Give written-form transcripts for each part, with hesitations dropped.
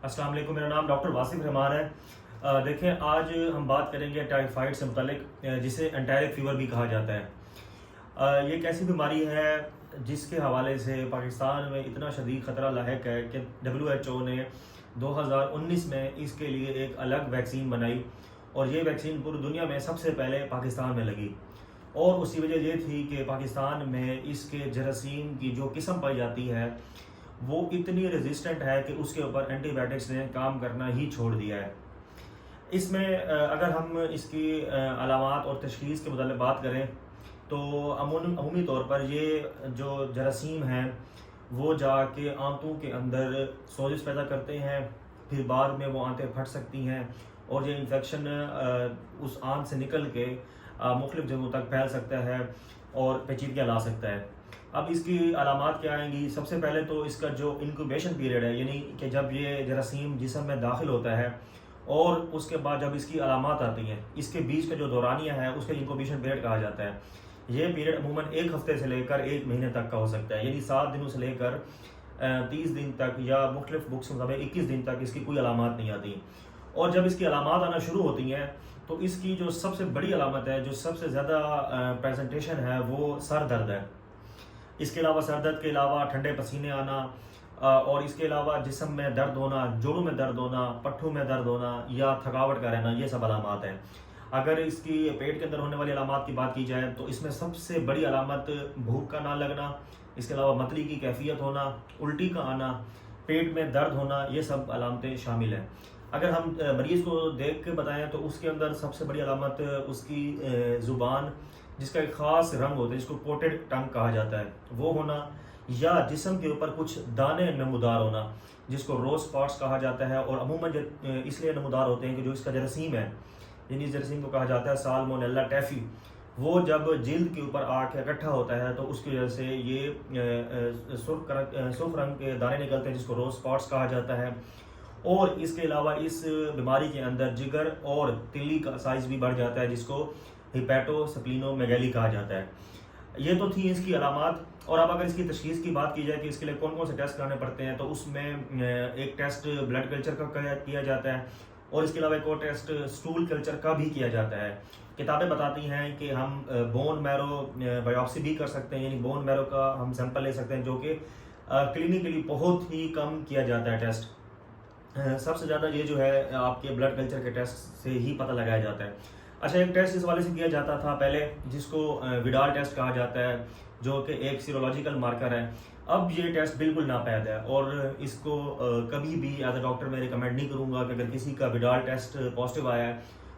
السلام علیکم، میرا نام ڈاکٹر واصف رحمان ہے۔ دیکھیں، آج ہم بات کریں گے ٹائیفائڈ سے متعلق، جسے انٹیرک فیور بھی کہا جاتا ہے۔ یہ ایک ایسی بیماری ہے جس کے حوالے سے پاکستان میں اتنا شدید خطرہ لاحق ہے کہ WHO نے 2019 میں اس کے لیے ایک الگ ویکسین بنائی، اور یہ ویکسین پوری دنیا میں سب سے پہلے پاکستان میں لگی۔ اور اس کی وجہ یہ تھی کہ پاکستان میں اس کے جراثیم کی جو قسم پائی جاتی ہے وہ اتنی ریزسٹنٹ ہے کہ اس کے اوپر اینٹی بائیوٹکس نے کام کرنا ہی چھوڑ دیا ہے۔ اس میں اگر ہم اس کی علامات اور تشخیص کے متعلق بات کریں تو عمومی طور پر یہ جو جراثیم ہیں وہ جا کے آنتوں کے اندر سوزش پیدا کرتے ہیں، پھر بعد میں وہ آنتیں پھٹ سکتی ہیں، اور یہ انفیکشن اس آنت سے نکل کے مختلف جگہوں تک پھیل سکتا ہے اور پیچیدگیاں لا سکتا ہے۔ اب اس کی علامات کیا آئیں گی؟ سب سے پہلے تو اس کا جو انکوبیشن پیریڈ ہے، یعنی کہ جب یہ جراثیم جسم میں داخل ہوتا ہے اور اس کے بعد جب اس کی علامات آتی ہیں، اس کے بیچ کا جو دورانیہ ہے اس کے انکوبیشن پیریڈ کہا جاتا ہے۔ یہ پیریڈ عموماً 1 ہفتے سے لے کر 1 مہینے تک کا ہو سکتا ہے، یعنی 7 دنوں سے لے کر 30 دن تک، یا مختلف بکس کے مطابق 21 دن تک اس کی کوئی علامات نہیں آتی۔ اور جب اس کی علامات آنا شروع ہوتی ہیں تو اس کی جو سب سے بڑی علامت ہے، جو سب سے زیادہ پریزنٹیشن ہے، وہ سر درد ہے۔ اس کے علاوہ سر درد کے علاوہ ٹھنڈے پسینے آنا، اور اس کے علاوہ جسم میں درد ہونا، جوڑوں میں درد ہونا، پٹھوں میں درد ہونا یا تھکاوٹ کا رہنا، یہ سب علامات ہیں۔ اگر اس کی پیٹ کے اندر ہونے والی علامات کی بات کی جائے تو اس میں سب سے بڑی علامت بھوک کا نہ لگنا، اس کے علاوہ متلی کی کیفیت ہونا، الٹی کا آنا، پیٹ میں درد ہونا، یہ سب علامتیں شامل ہیں۔ اگر ہم مریض کو دیکھ کے بتائیں تو اس کے اندر سب سے بڑی علامت اس کی زبان، جس کا ایک خاص رنگ ہوتا ہے، جس کو کوٹڈ ٹنگ کہا جاتا ہے، وہ ہونا، یا جسم کے اوپر کچھ دانے نمودار ہونا، جس کو روز اسپاٹس کہا جاتا ہے۔ اور عموماً اس لیے نمودار ہوتے ہیں کہ جو اس کا جراثیم ہے، یعنی اس جراثیم کو کہا جاتا ہے سالمونیلا ٹیفی، وہ جب جلد کے اوپر آ کے اکٹھا ہوتا ہے تو اس کی وجہ سے یہ سرخ رنگ کے دانے نکلتے ہیں، جس کو روز اسپاٹس کہا جاتا ہے۔ اور اس کے علاوہ اس بیماری کے اندر جگر اور تلی کا سائز بھی بڑھ جاتا ہے، جس کو ہیپیٹو سپلینو میگیلی کہا جاتا ہے۔ یہ تو تھی اس کی علامات۔ اور اب اگر اس کی تشخیص کی بات کی جائے کہ اس کے لیے کون کون سے ٹیسٹ کرانے پڑتے ہیں، تو اس میں ایک ٹیسٹ بلڈ کلچر کا کیا جاتا ہے، اور اس کے علاوہ ایک اور ٹیسٹ سٹول کلچر کا بھی کیا جاتا ہے۔ کتابیں بتاتی ہیں کہ ہم بون میرو بایوپسی بھی کر سکتے ہیں، یعنی بون میرو کا ہم سیمپل لے سکتے ہیں، جو کہ کلینکلی بہت ہی کم کیا جاتا ہے ٹیسٹ۔ سب سے زیادہ یہ جو ہے آپ کے بلڈ کلچر کے ٹیسٹ سے ہی پتہ لگایا جاتا ہے۔ اچھا، ایک ٹیسٹ اس والے سے کیا جاتا تھا پہلے، جس کو وڈال ٹیسٹ کہا جاتا ہے، جو کہ ایک سیرولوجیکل مارکر ہے۔ اب یہ ٹیسٹ بالکل ناپید ہے، اور اس کو کبھی بھی ایز اے ڈاکٹر میں ریکمینڈ نہیں کروں گا کہ اگر کسی کا وڈال ٹیسٹ پازیٹیو آیا ہے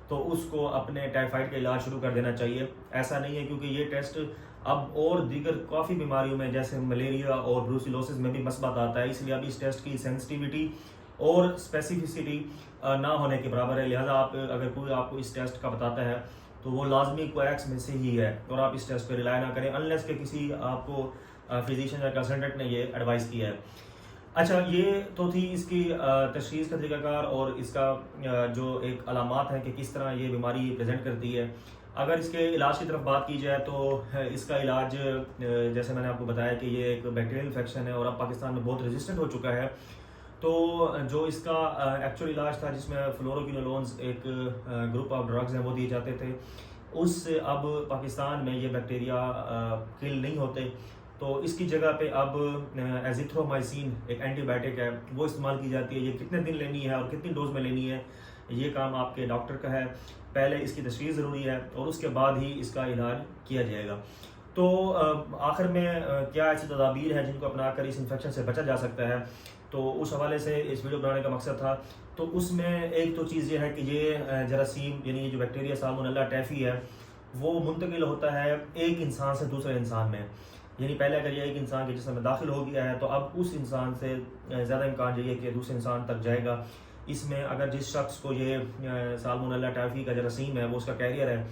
تو اس کو اپنے ٹائیفائڈ کا علاج شروع کر دینا چاہیے۔ ایسا نہیں ہے، کیونکہ یہ ٹیسٹ اب اور دیگر کافی بیماریوں میں جیسے ملیریا اور بروسیلوسس میں بھی مثبت آتا ہے، اس لیے اب اس ٹیسٹ کی سینسٹیوٹی اور اسپیسیفسٹی نہ ہونے کے برابر ہے۔ لہٰذا اگر کوئی آپ کو اس ٹیسٹ کا بتاتا ہے تو وہ لازمی کویکس میں سے ہی ہے، اور آپ اس ٹیسٹ پہ ریلائی نہ کریں انلیس کہ کسی آپ کو فزیشین یا کنسلٹنٹ نے یہ ایڈوائز کیا ہے۔ اچھا، یہ تو تھی اس کی تشخیص کا طریقہ کار اور اس کا جو ایک علامات ہیں کہ کس طرح یہ بیماری پریزنٹ کرتی ہے۔ اگر اس کے علاج کی طرف بات کی جائے تو اس کا علاج جیسے میں نے آپ کو بتایا کہ یہ ایک بیکٹیریل انفیکشن ہے اور اب پاکستان میں بہت ریزسٹنٹ ہو چکا ہے، تو جو اس کا ایکچوئل علاج تھا، جس میں فلوروکینولونز ایک گروپ آف ڈرگز ہیں، وہ دیے جاتے تھے، اس سے اب پاکستان میں یہ بیکٹیریا کل نہیں ہوتے، تو اس کی جگہ پہ اب ایزیتھرومائسین ایک اینٹی بائیوٹک ہے، وہ استعمال کی جاتی ہے۔ یہ کتنے دن لینی ہے اور کتنی ڈوز میں لینی ہے، یہ کام آپ کے ڈاکٹر کا ہے۔ پہلے اس کی تشخیص ضروری ہے اور اس کے بعد ہی اس کا علاج کیا جائے گا۔ تو آخر میں کیا ایسی تدابیر ہیں جن کو اپنا کر اس انفیکشن سے بچا جا سکتا ہے، تو اس حوالے سے اس ویڈیو بنانے کا مقصد تھا۔ تو اس میں ایک تو چیز یہ ہے کہ یہ جراثیم، یعنی جو بیکٹیریا سالمونیلا ٹیفی ہے، وہ منتقل ہوتا ہے ایک انسان سے دوسرے انسان میں، یعنی پہلے اگر یہ ایک انسان کے جسم میں داخل ہو گیا ہے تو اب اس انسان سے زیادہ امکان یہ ہے کہ دوسرے انسان تک جائے گا۔ اس میں اگر جس شخص کو یہ سالمونیلا ٹیفی کا جراثیم ہے، وہ اس کا کیریئر ہے،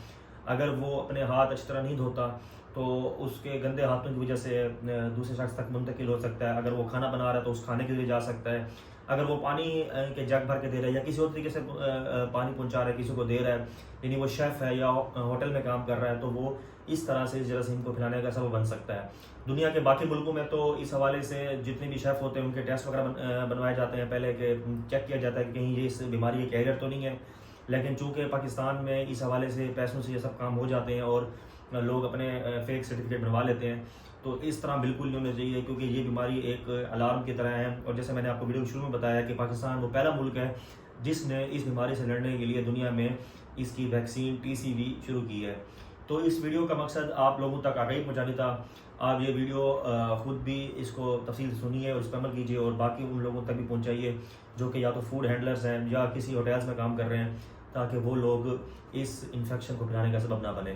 اگر وہ اپنے ہاتھ اچھی طرح نہیں دھوتا تو اس کے گندے ہاتھوں کی وجہ سے دوسرے شخص تک منتقل ہو سکتا ہے۔ اگر وہ کھانا بنا رہا ہے تو اس کھانے کے لیے جا سکتا ہے۔ اگر وہ پانی کے جگ بھر کے دے رہا ہے یا کسی اور طریقے سے پانی پہنچا رہا ہے، کسی کو دے رہا ہے، یعنی وہ شیف ہے یا ہوٹل میں کام کر رہا ہے، تو وہ اس طرح سے اس جراثیم کو پھیلانے کا سبب بن سکتا ہے۔ دنیا کے باقی ملکوں میں تو اس حوالے سے جتنے بھی شیف ہوتے ہیں ان کے ٹیسٹ وغیرہ بنوائے جاتے ہیں پہلے، کہ چیک کیا جاتا ہے کہ کہیں یہ اس بیماری کے کیریئر تو نہیں ہے، لیکن چونکہ پاکستان میں اس حوالے سے پیسوں سے یہ سب کام ہو جاتے ہیں اور لوگ اپنے فیک سرٹیفکیٹ بنوا لیتے ہیں، تو اس طرح بالکل نہیں ہونا چاہیے، کیونکہ یہ بیماری ایک الارم کی طرح ہے۔ اور جیسے میں نے آپ کو ویڈیو شروع میں بتایا کہ پاکستان وہ پہلا ملک ہے جس نے اس بیماری سے لڑنے کے لیے دنیا میں اس کی ویکسین TCV شروع کی ہے۔ تو اس ویڈیو کا مقصد آپ لوگوں تک آگاہی پہنچانی تھا۔ آپ یہ ویڈیو خود بھی اس کو تفصیل سے سنیے اور اس پر عمل کیجیے، اور باقی ان لوگوں تک بھی پہنچائیے جو کہ یا تو فوڈ ہینڈلرز ہیں یا کسی ہوٹلز میں کام کر رہے ہیں، تاکہ وہ لوگ اس انفیکشن کو پھیلانے کا سبب نہ بنے۔